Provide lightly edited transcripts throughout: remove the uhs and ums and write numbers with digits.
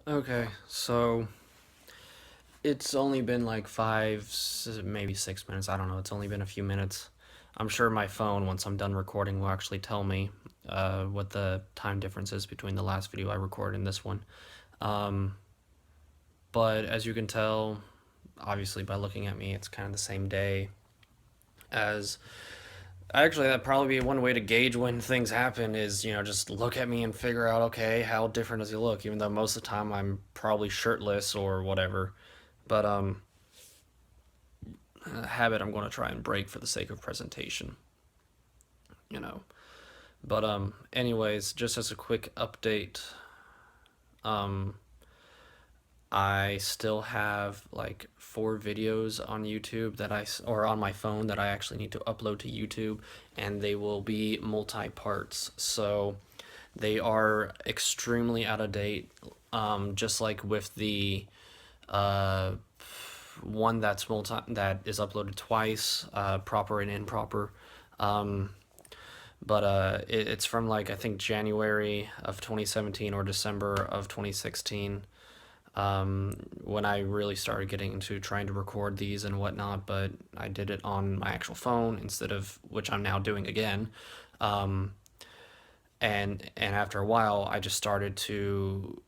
Okay, so it's only been like maybe 6 minutes. I don't know. It's only been a few minutes. I'm sure my phone, once I'm done recording, will actually tell me what the time difference is between the last video I recorded and this one. Um, but as you can tell, obviously by looking at me, it's kind of the same day as. Actually, that'd probably be one way to gauge when things happen is, just look at me and figure out, okay, how different does he look? Even though most of the time I'm probably shirtless or whatever. But a habit I'm going to try and break for the sake of presentation, you know. But anyways, just as a quick update, um, I still have like 4 videos on YouTube or on my phone that I actually need to upload to YouTube, and they will be multi parts. So they are extremely out of date. Just like with the uh, one that is uploaded twice, proper and improper. Um, it's from like I think January of 2017 or December of 2016, when I really started getting into trying to record these and whatnot. But I did it on my actual phone instead of which I'm now doing again. Um, and after a while, I just started to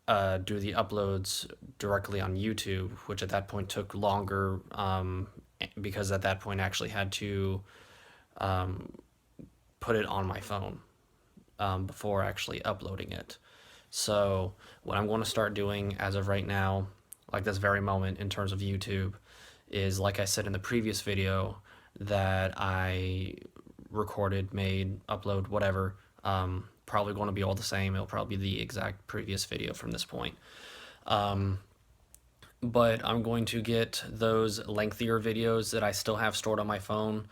do the uploads directly on YouTube, which at that point took longer, because at that point I actually had to put it on my phone before actually uploading it. So, what I'm going to start doing as of right now, like this very moment in terms of YouTube, is like I said in the previous video that I recorded, made, upload, whatever. Probably going to be all the same. It'll probably be the exact previous video from this point. Um, but I'm going to get those lengthier videos that I still have stored on my phone.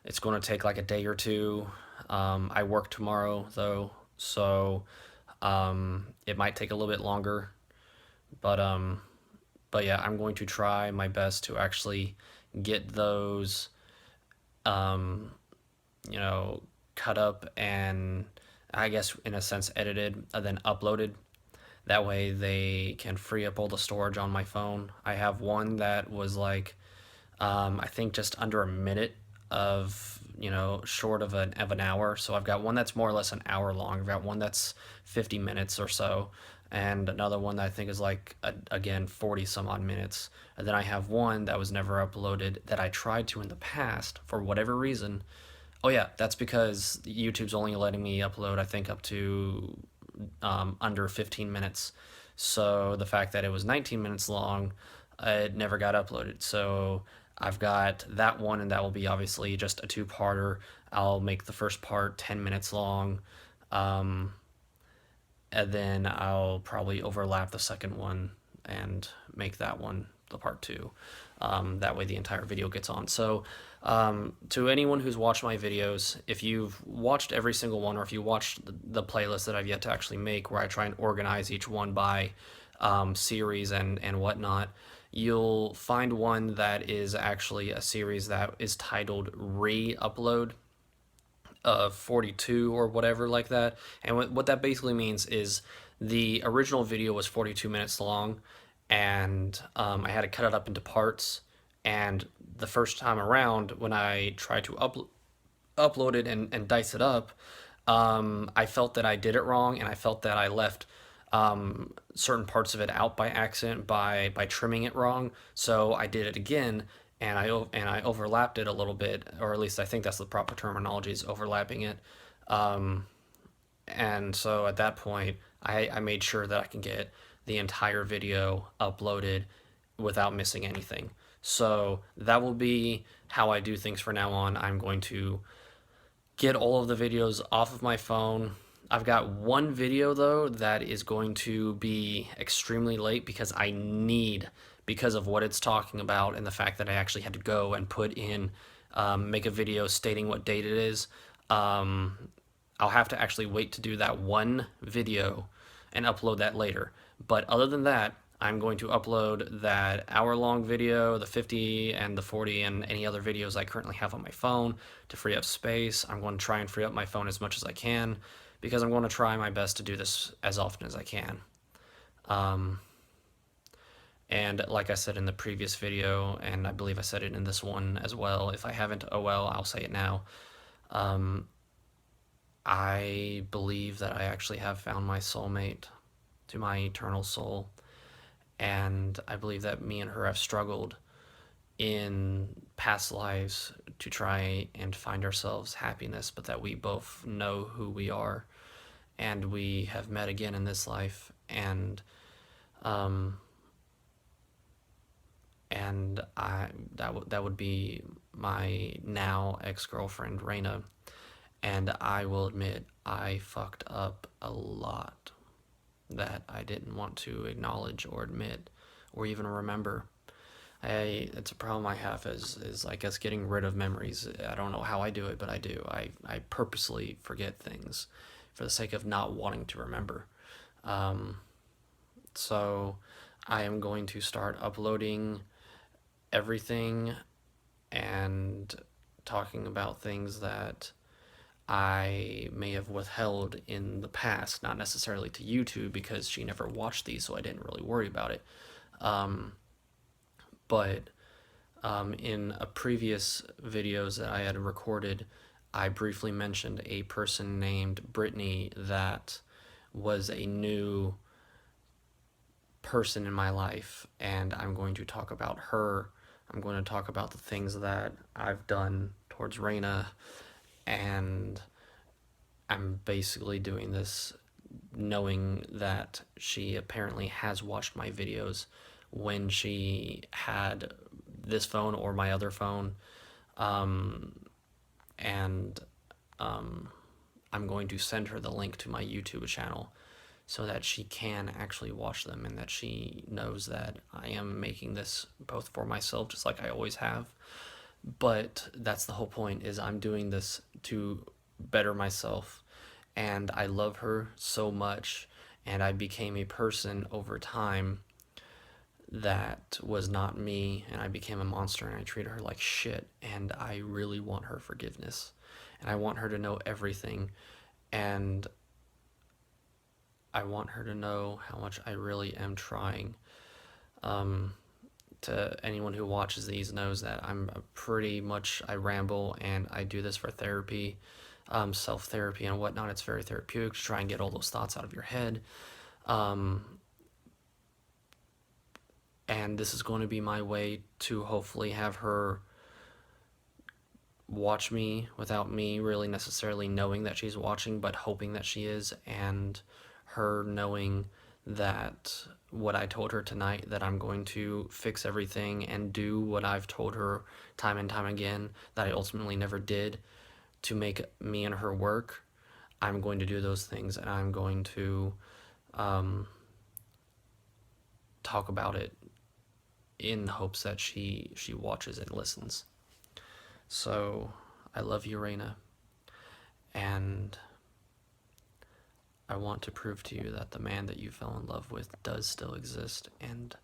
It's going to take like a day or two. I work tomorrow though, so it might take a little bit longer. But yeah, I'm going to try my best to actually get those, um, you know, cut up and I guess in a sense edited and then uploaded. That way they can free up all the storage on my phone. I have one that was like, I think just under a minute of, short of an hour. So I've got one that's more or less an hour long. I've got one that's 50 minutes or so, and another one that I think is like, again, 40 some odd minutes. And then I have one that was never uploaded that I tried to in the past for whatever reason. Oh yeah, that's because YouTube's only letting me upload, I think, up to under 15 minutes. So the fact that it was 19 minutes long, it never got uploaded. So I've got that one, and that will be obviously just a two-parter. I'll make the first part 10 minutes long, um, and then I'll probably overlap the second one and make that one the part two. That way the entire video gets on. So, to anyone who's watched my videos, if you've watched every single one, or if you watched the playlist that I've yet to actually make, where I try and organize each one by series and whatnot, you'll find one that is actually a series that is titled Re-Upload of 42 or whatever like that. And what that basically means is the original video was 42 minutes long, and I had to cut it up into parts. And the first time around, when I tried to upload it and dice it up, I felt that I did it wrong, and I felt that I left certain parts of it out by accident by trimming it wrong. So I did it again, and I overlapped it a little bit, or at least I think that's the proper terminology, is overlapping it. Um, and so at that point, I made sure that I can get the entire video uploaded without missing anything. So that will be how I do things for now on. I'm going to get all of the videos off of my phone. I've got one video though that is going to be extremely late because of what it's talking about and the fact that I actually had to go and make a video stating what date it is. Um, I'll have to actually wait to do that one video and upload that later. But other than that, I'm going to upload that hour-long video, the 50 and the 40, and any other videos I currently have on my phone to free up space. I'm going to try and free up my phone as much as I can because I'm going to try my best to do this as often as I can. Um, and like I said in the previous video, and I believe I said it in this one as well, if I haven't, oh well, I'll say it now. Um, I believe that I actually have found my soulmate to my eternal soul. And I believe that me and her have struggled in past lives to try and find ourselves happiness, but that we both know who we are, and we have met again in this life, um, and that would be my now ex-girlfriend Raina, and I will admit I fucked up a lot that I didn't want to acknowledge or admit or even remember. It's a problem I have is I guess getting rid of memories. I don't know how I do it, but I do. I purposely forget things for the sake of not wanting to remember. Um, so I am going to start uploading everything and talking about things that I may have withheld in the past, not necessarily to YouTube because she never watched these, so I didn't really worry about it. Um, but in a previous videos that I had recorded, I briefly mentioned a person named Brittany that was a new person in my life, and I'm going to talk about her. I'm going to talk about the things that I've done towards Raina, and I'm basically doing this knowing that she apparently has watched my videos when she had this phone or my other phone. Um, and I'm going to send her the link to my YouTube channel so that she can actually watch them, and that she knows that I am making this both for myself, just like I always have. But that's the whole point, is I'm doing this to better myself, and I love her so much, and I became a person over time that was not me, and I became a monster, and I treated her like shit, and I really want her forgiveness, and I want her to know everything, and I want her to know how much I really am trying. um, to anyone who watches these knows that I'm pretty much, I ramble, and I do this for therapy, self-therapy and whatnot. It's very therapeutic to try and get all those thoughts out of your head. Um, and this is going to be my way to hopefully have her watch me without me really necessarily knowing that she's watching, but hoping that she is, and her knowing that what I told her tonight, that I'm going to fix everything and do what I've told her time and time again that I ultimately never did to make me and her work. I'm going to do those things, and I'm going to um, talk about it in hopes that she watches and listens. So I love you, Raina, and I want to prove to you that the man that you fell in love with does still exist, and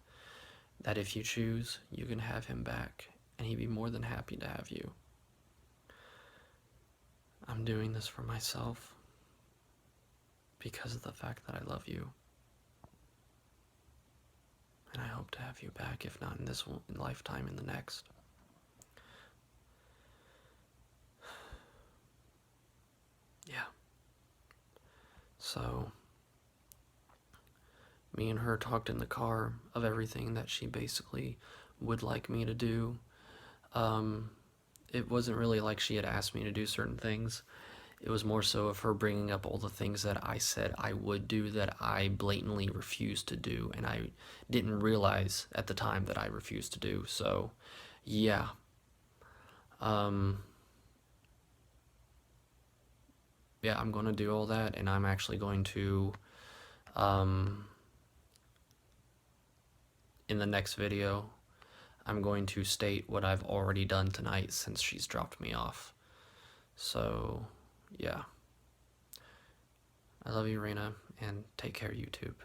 that if you choose, you can have him back, and he'd be more than happy to have you. I'm doing this for myself because of the fact that I love you, and I hope to have you back, if not in this lifetime, in the next. Yeah. So, me and her talked in the car of everything that she basically would like me to do. Um, it wasn't really like she had asked me to do certain things. It was more so of her bringing up all the things that I said I would do that I blatantly refused to do, and I didn't realize at the time that I refused to do. So, yeah. Um, yeah, I'm going to do all that, and I'm actually going to, um, in the next video, I'm going to state what I've already done tonight since she's dropped me off. So, yeah. I love you, Raina, and take care, YouTube.